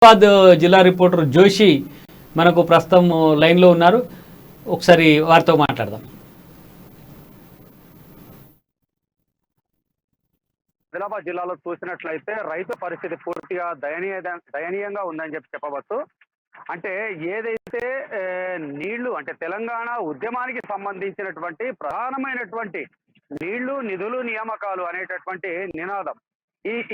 హైదరాబాద్ జిల్లా రిపోర్టర్ జోషి మనకు ప్రస్తుతం లైన్లో ఉన్నారు. ఒకసారి వారితో మాట్లాడదాం. ఆదిలాబాద్ జిల్లాలో చూసినట్లయితే రైతు పరిస్థితి పూర్తిగా దయనీయంగా ఉందని చెప్పవచ్చు. అంటే ఏదైతే నీళ్లు అంటే తెలంగాణ ఉద్యమానికి సంబంధించినటువంటి ప్రధానమైనటువంటి నీళ్లు, నిధులు, నియామకాలు అనేటటువంటి నినాదం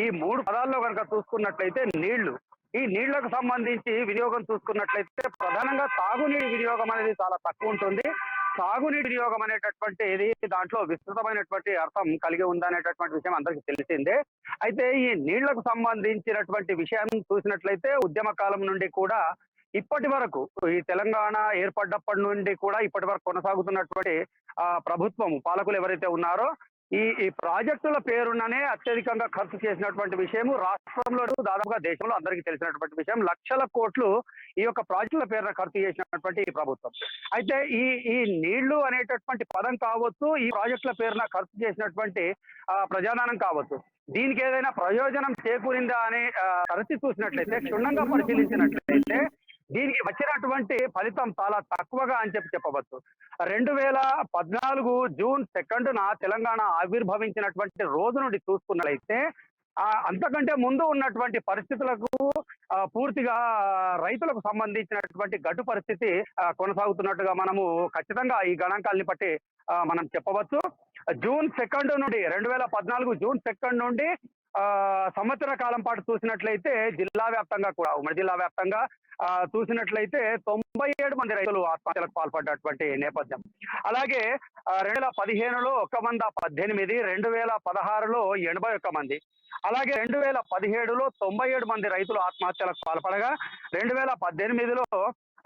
ఈ మూడు పదాల్లో కనుక చూసుకున్నట్లయితే నీళ్లు, ఈ నీళ్లకు సంబంధించి వినియోగం చూసుకున్నట్లయితే ప్రధానంగా తాగునీటి వినియోగం అనేది చాలా తక్కువ ఉంటుంది. తాగునీటి వినియోగం అనేటటువంటిది దాంట్లో విస్తృతమైనటువంటి అర్థం కలిగి ఉందనేటటువంటి విషయం అందరికీ తెలిసిందే. అయితే ఈ నీళ్లకు సంబంధించినటువంటి విషయం చూసినట్లయితే ఉద్యమ కాలం నుండి కూడా ఇప్పటి వరకు, ఈ తెలంగాణ ఏర్పడ్డప్పటి నుండి కూడా ఇప్పటి వరకు కొనసాగుతున్నటువంటి ప్రభుత్వం పాలకులు ఎవరైతే ఉన్నారో ఈ ప్రాజెక్టుల పేరుననే అత్యధికంగా ఖర్చు చేసినటువంటి విషయము రాష్ట్రంలో, దాదాపుగా దేశంలో అందరికీ తెలిసినటువంటి విషయం. లక్షల కోట్లు ఈ యొక్క ప్రాజెక్టుల పేరున ఖర్చు చేసినటువంటి ఈ ప్రభుత్వం. అయితే ఈ నీళ్లు అనేటటువంటి పదం కావచ్చు, ఈ ప్రాజెక్టుల పేరున ఖర్చు చేసినటువంటి ప్రజాధనం కావచ్చు, దీనికి ఏదైనా ప్రయోజనం చేకూరిందా అనే పరిస్థితి చూసినట్లయితే, క్షుణ్ణంగా పరిశీలించినట్లయితే దీనికి వచ్చినటువంటి ఫలితం చాలా తక్కువగా అని చెప్పవచ్చు. 2014 జూన్ 2న తెలంగాణ ఆవిర్భవించినటువంటి రోజు నుండి చూసుకున్నట్లయితే అంతకంటే ముందు ఉన్నటువంటి పరిస్థితులకు పూర్తిగా రైతులకు సంబంధించినటువంటి గడ్డు పరిస్థితి కొనసాగుతున్నట్టుగా మనము ఖచ్చితంగా ఈ గణాంకాలని బట్టి మనం చెప్పవచ్చు. జూన్ 2 నుండి 2014 జూన్ 2 నుండి సంవత్సర కాలం పాటు చూసినట్లయితే జిల్లా వ్యాప్తంగా కూడా, ఉమ్మడి జిల్లా వ్యాప్తంగా చూసినట్లయితే 97 మంది రైతులు ఆత్మహత్యలకు పాల్పడ్డటువంటి నేపథ్యం. అలాగే 2015లో 118, 2016లో 81 మంది, అలాగే 2017లో 97 మంది రైతులు ఆత్మహత్యలకు పాల్పడగా, 2018లో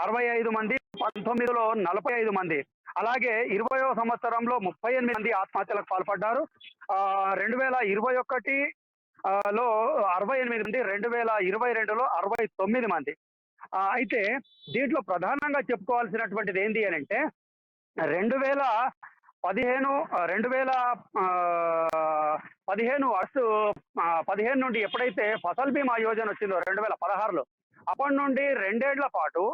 65 మంది, 19లో 45 మంది, అలాగే 20వ సంవత్సరంలో 38 మంది ఆత్మహత్యలకు పాల్పడ్డారు. 2021లో 68 మంది, 2022లో 69 మంది. అయితే దీంట్లో ప్రధానంగా చెప్పుకోవాల్సినటువంటిది ఏంటి అని అంటే, 2015 ఆగస్టు 15 నుండి ఎప్పుడైతే ఫసల్ బీమా యోజన వచ్చిందో 2016లో, అప్పటి నుండి 2 ఏళ్ల పాటు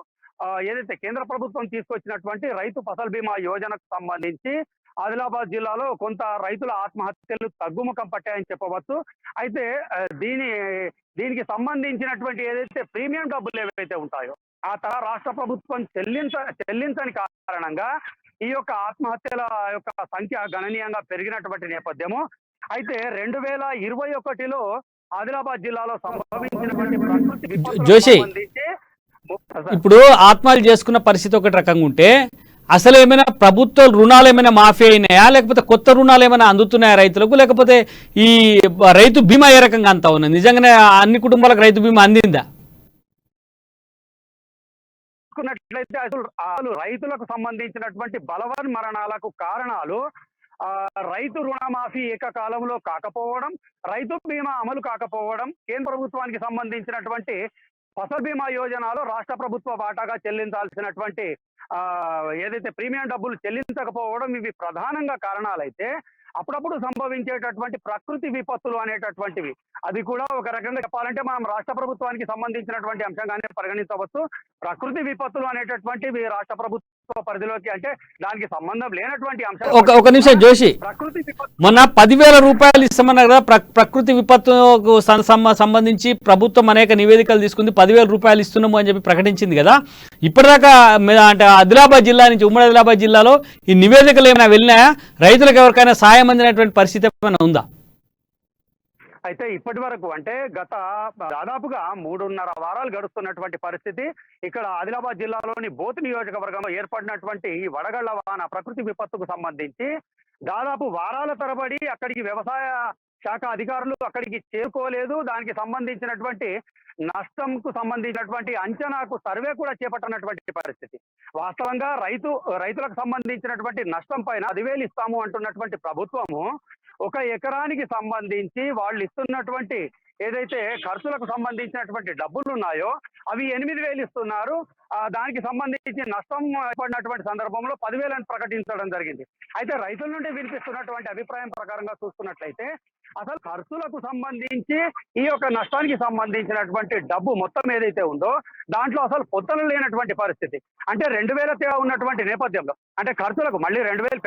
ఏదైతే కేంద్ర ప్రభుత్వం తీసుకొచ్చినటువంటి రైతు ఫసల్ బీమా యోజనకు సంబంధించి ఆదిలాబాద్ జిల్లాలో కొంత రైతుల ఆత్మహత్యలు తగ్గుముఖం పట్టాయని చెప్పవచ్చు. అయితే దీనికి సంబంధించినటువంటి ఏదైతే ప్రీమియం డబ్బులు ఏవైతే ఉంటాయో ఆ రాష్ట్ర ప్రభుత్వం చెల్లించని కారణంగా ఈ యొక్క ఆత్మహత్యల యొక్క సంఖ్య గణనీయంగా పెరిగినటువంటి నేపథ్యము. అయితే 2021లో ఆదిలాబాద్ జిల్లాలో సంభవించినటువంటి ప్రకృతి విపత్తులకు సంబంధించి ఇప్పుడు ఆత్మహత్య చేసుకున్న పరిస్థితి ఒకటి రకంగా ఉంటే, అసలు ఏమైనా ప్రభుత్వ రుణాలు ఏమైనా మాఫీ అయినాయా, లేకపోతే కొత్త రుణాలు ఏమైనా అందుతున్నాయా రైతులకు, లేకపోతే ఈ రైతు బీమా ఏ రకంగా అంతా ఉన్నది? నిజంగానే అన్ని కుటుంబాలకు రైతు బీమా అందిందా? అసలు రైతులకు సంబంధించినటువంటి బలవన్ మరణాలకు కారణాలు రైతు రుణమాఫీ ఏకకాలంలో కాకపోవడం, రైతు బీమా అమలు కాకపోవడం, కేంద్ర ప్రభుత్వానికి సంబంధించినటువంటి ఫసల్ బీమా యోజనలో రాష్ట్ర ప్రభుత్వ వాటాగా చెల్లించాల్సినటువంటి ఏదైతే ప్రీమియం డబ్బులు చెల్లించకపోవడం, ఇవి ప్రధానంగా కారణాలైతే అప్పుడప్పుడు సంభవించేటటువంటి ప్రకృతి విపత్తులు అనేటటువంటివి, అది కూడా ఒక రకంగా చెప్పాలంటే మనం రాష్ట్ర ప్రభుత్వానికి సంబంధించినటువంటి అంశంగానే పరిగణించవచ్చు. ప్రకృతి విపత్తులు అనేటటువంటివి రాష్ట్ర ప్రభుత్వ పరిధిలోకి, అంటే దానికి సంబంధం లేనటువంటి అంశాలు. ఒక నిమిషం జోషి, మొన్న 10,000 రూపాయలు ఇస్తామన్నారు కదా, ప్రకృతి విపత్తుకు సంబంధించి ప్రభుత్వం అనేక నివేదికలు తీసుకుంది, 10,000 రూపాయలు ఇస్తున్నాము అని చెప్పి ప్రకటించింది కదా. ఇప్పటిదాకా అంటే ఆదిలాబాద్ జిల్లా నుంచి, ఉమ్మడి ఆదిలాబాద్ జిల్లాలో ఈ నివేదికలు ఏమైనా వెళ్ళినాయా? రైతులకు ఎవరికైనా సాయం అందినటువంటి పరిస్థితి ఏమైనా ఉందా? అయితే ఇప్పటి వరకు, అంటే గత దాదాపుగా 3.5 వారాలు గడుస్తున్నటువంటి పరిస్థితి. ఇక్కడ ఆదిలాబాద్ జిల్లాలోని బోత్ నియోజకవర్గంలో ఏర్పడినటువంటి ఈ వడగళ్ల వాన ప్రకృతి విపత్తుకు సంబంధించి దాదాపు వారాల తరబడి అక్కడికి వ్యవసాయ శాఖ అధికారులు అక్కడికి చేరుకోలేదు. దానికి సంబంధించినటువంటి నష్టంకు సంబంధించినటువంటి అంచనాకు సర్వే కూడా చేపట్టనటువంటి పరిస్థితి. వాస్తవంగా రైతులకు సంబంధించినటువంటి నష్టం పైన 10,000 ఇస్తాము అంటున్నటువంటి ప్రభుత్వము 1 ఎకరానికి సంబంధించి వాళ్ళు ఇస్తున్నటువంటి ఏదైతే ఖర్చులకు సంబంధించినటువంటి డబ్బులు ఉన్నాయో అవి 8,000 ఇస్తున్నారు. దానికి సంబంధించి నష్టం ఏర్పడినటువంటి సందర్భంలో 10,000 అని ప్రకటించడం జరిగింది. అయితే రైతుల నుండి వినిపిస్తున్నటువంటి అభిప్రాయం ప్రకారంగా చూసుకున్నట్లయితే అసలు ఖర్చులకు సంబంధించి ఈ యొక్క నష్టానికి సంబంధించినటువంటి డబ్బు మొత్తం ఏదైతే ఉందో దాంట్లో అసలు పొత్తలు లేనటువంటి పరిస్థితి. అంటే 2,000 ఉన్నటువంటి నేపథ్యంలో అంటే ఖర్చులకు మళ్ళీ 2,000